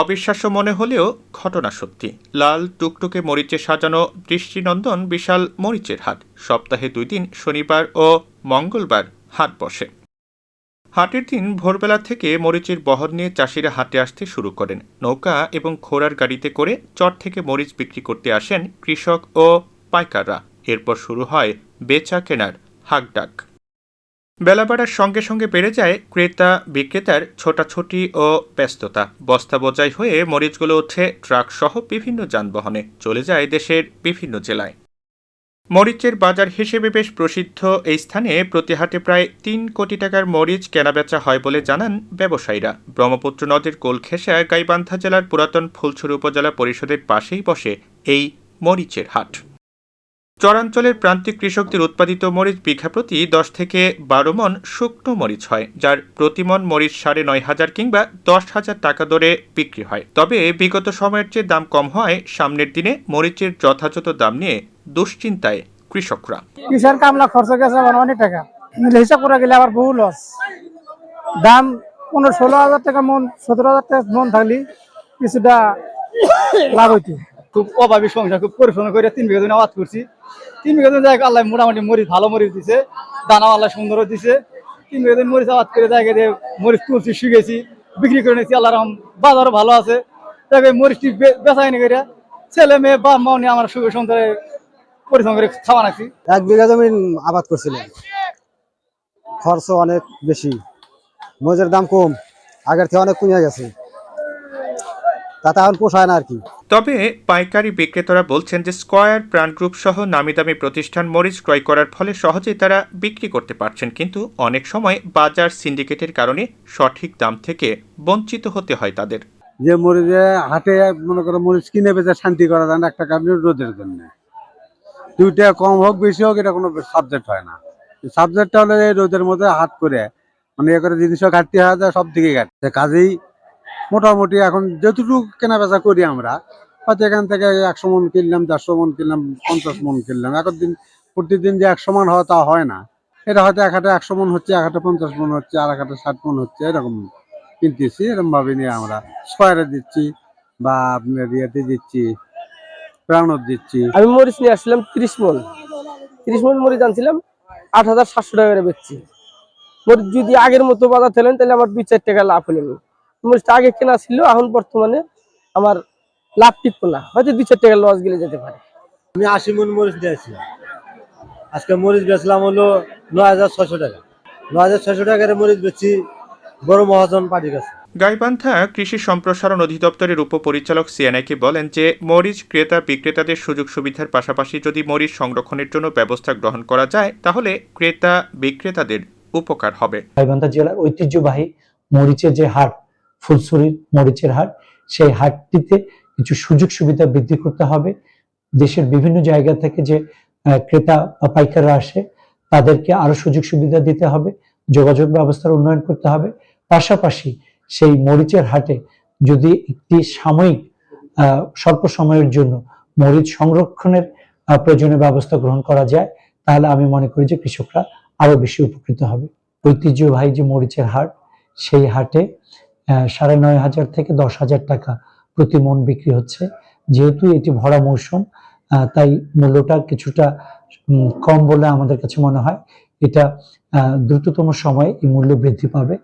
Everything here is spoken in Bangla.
অবিশ্বাস্য মনে হলেও ঘটনা সত্যি। লাল টুকটুকে মরিচে সাজানো দৃষ্টিনন্দন বিশাল মরিচের হাট। সপ্তাহে 2 দিন শনিবার ও মঙ্গলবার হাট বসে। হাটের দিন ভোরবেলা থেকে মরিচের বহর নিয়ে চাষিরা হাটে আসতে শুরু করেন। নৌকা এবং ঘোড়ার গাড়িতে করে চর থেকে মরিচ বিক্রি করতে আসেন কৃষক ও পাইকাররা। এরপর শুরু হয় বেচা কেনার হাঁকডাক। বেলা বাড়ার সঙ্গে সঙ্গে বেড়ে যায় ক্রেতা বিক্রেতার ছোটাছুটি ও ব্যস্ততা। বস্তা বোঝাই হয়ে মরিচগুলো ওঠে ট্রাক সহ বিভিন্ন যানবাহনে, চলে যায় দেশের বিভিন্ন জেলায়। মরিচের বাজার হিসেবে বেশ প্রসিদ্ধ এই স্থানে প্রতি হাটে প্রায় 3 কোটি টাকার মরিচ কেনাবেচা হয় বলে জানান ব্যবসায়ীরা। ব্রহ্মপুত্র নদীর কোল ঘেঁষা গাইবান্ধা জেলার পুরাতন ফুলছড়ি উপজেলা পরিষদের পাশেই বসে এই মরিচের হাট। চরাঞ্চলের প্রান্তিক কৃষকদের উৎপাদিত মরিচ বিঘা প্রতি 10 থেকে 12 মণ শুকনো মরিচ হয়, যার প্রতি মণ মরিচ 9,500 কিংবা 10,000 টাকা দরে বিক্রি হয়। তবে বিগত সময়ের চেয়ে দাম কম হয় সামনের দিনে মরিচের যথাযথ দাম নিয়ে দুশ্চিন্তায় কৃষকরা। কিষার কামলা খরচ গেছে আবার অনেক টাকা, হিসাব করে গেলে আবার বহু লস। দাম 15-16 হাজার টাকা মন, 17,000 টাকা মন থাকলে কিছুটা লাভ হইতো। খুব অভাবী সংসার, খুব পরিশ্রম করে 3 বিঘা জমি আবাদ করছি। 3 বিঘা জমি জায়গা আল্লাহ মোটামুটি মরিচ ভালো মরিচ দিছে, দানা আল্লাহ সুন্দর দিছে। 3 বিঘা জমি মরিচ আবাদ করে জায়গা দিয়ে মরিচ তুলছি, শিখেছি, বিক্রি করে নিয়েছি। আল্লাহ রহম বাজারও ভালো আছে। তবে মরিচটি বেচাইনি করে ছেলে মেয়ে বা মা নিয়ে আমার সুখে সংসারে পরিশ্রম করে খাওয়া নাকি। 1 বিঘা জমি আবাদ করছিলেন, খরচ অনেক বেশি, মরিচের দাম কম, আগের থেকে অনেক কমে গেছে, তাতে এখন পোষায় না আর কি। তবে পাইকারি বিক্রেতারা বলছেন যে স্কয়ার, প্রাণ গ্রুপ সহ নামি দামি প্রতিষ্ঠান মরিচ ক্রয় করার ফলে সহজেই তারা বিক্রি করতে পারছেন, কিন্তু অনেক সময় বাজার সিন্ডিকেটের কারণে সঠিক দাম থেকে বঞ্চিত হতে হয় তাদের। যে মরিচে হাটে মনে করো মরিচ কিনে বেচে শান্তি করা যায় না, একটা কারণে রোদের জন্য। 2 টাকা কম হোক বেশি হোক এটা কোনো সাবজেক্ট হয় না। সাবজেক্টটা হলে এই রোদের মধ্যে হাট করে মানে এ করে জিনিসও ঘাটতি হয়ে যায়, সব দিকে ঘাটতি। কাজেই মোটামুটি এখন যতটুকু কেনা বেচা করি আমরা, হয়তো এখান থেকে 100 মণ কিনলাম, 150 মণ কিনলাম, 50 মণ কিনলাম। এখন দিন প্রতিদিন যে 100 মণ হয় তা হয় না। এটা হয়তো এক হাটে 100 মণ হচ্ছে, এক হাটে 50 মণ হচ্ছে, আর এক হাটে 60 মণ হচ্ছে, এরকম কিনতেছি। এরকম ভাবে নিয়ে আমরা স্কয়ারে দিচ্ছি বা আপনার ইয়েতে দিচ্ছি, প্রাণত দিচ্ছি। আমি মরিচ নিয়ে আসছিলাম 30 মণ, 30 মণ মরিচ আনছিলাম 8,700 টাকা করে বেচছি। মরিচ যদি আগের মতো বাজার থেলেন তাহলে আমার 2-4 টাকা লাভ হলো। মরিচটা আগে কেনা ছিল, এখন বর্তমানে আমার লাভ টিকতো না, হয়তো 2-4 টাকা লস গেলে যেতে পারে। আমি 80 মণ মরিচ দিয়েছি, আজকে মরিচ বেচলাম হলো 9,600 টাকা। 9,600 টাকার মরিচ বেচছি বড় মহাজন পার্টির কাছে। গাইবান্ধা কৃষি সম্প্রসারণ অধিদপ্তরের উপপরিচালক সিএনআইকে বলেন যে মরিচ ক্রেতা বিক্রেতাদের সুযোগ সুবিধার পাশাপাশি যদি মরিচ সংরক্ষণের জন্য ব্যবস্থা গ্রহণ করা যায় তাহলে ক্রেতা বিক্রেতাদের উপকার হবে। গাইবান্ধা জেলার ঐতিহ্যবাহী মরিচের যে হাট, ফুলছড়ির মরিচের হাট, সেই হাটটিতে কিছু সুযোগ সুবিধা বৃদ্ধি করতে হবে। দেশের বিভিন্ন জায়গা থেকে যে ক্রেতা বা পাইকাররা আসে তাদেরকে আরো সুযোগ সুবিধা দিতে হবে, যোগাযোগ ব্যবস্থার উন্নয়ন করতে হবে। পাশাপাশি সেই মরিচের হাটে যদি একটি সাময়িক স্বল্প সময়ের জন্য মরিচ সংরক্ষণের প্রয়োজনীয় ব্যবস্থা গ্রহণ করা যায়, তাহলে আমি মনে করি যে কৃষকরা আরো বেশি উপকৃত হবে। ঐতিহ্যবাহী যে মরিচের হাট, সেই হাটে 9,500 থেকে 10,000 টাকা প্রতি মণ বিক্রি হচ্ছে। যেহেতু এটি ভরা মৌসুম, তাই মূল্যটা কিছুটা কম বলে আমাদের কাছে মনে হয়। এটা দ্রুততম সময়ে এই মূল্য বৃদ্ধি পাবে।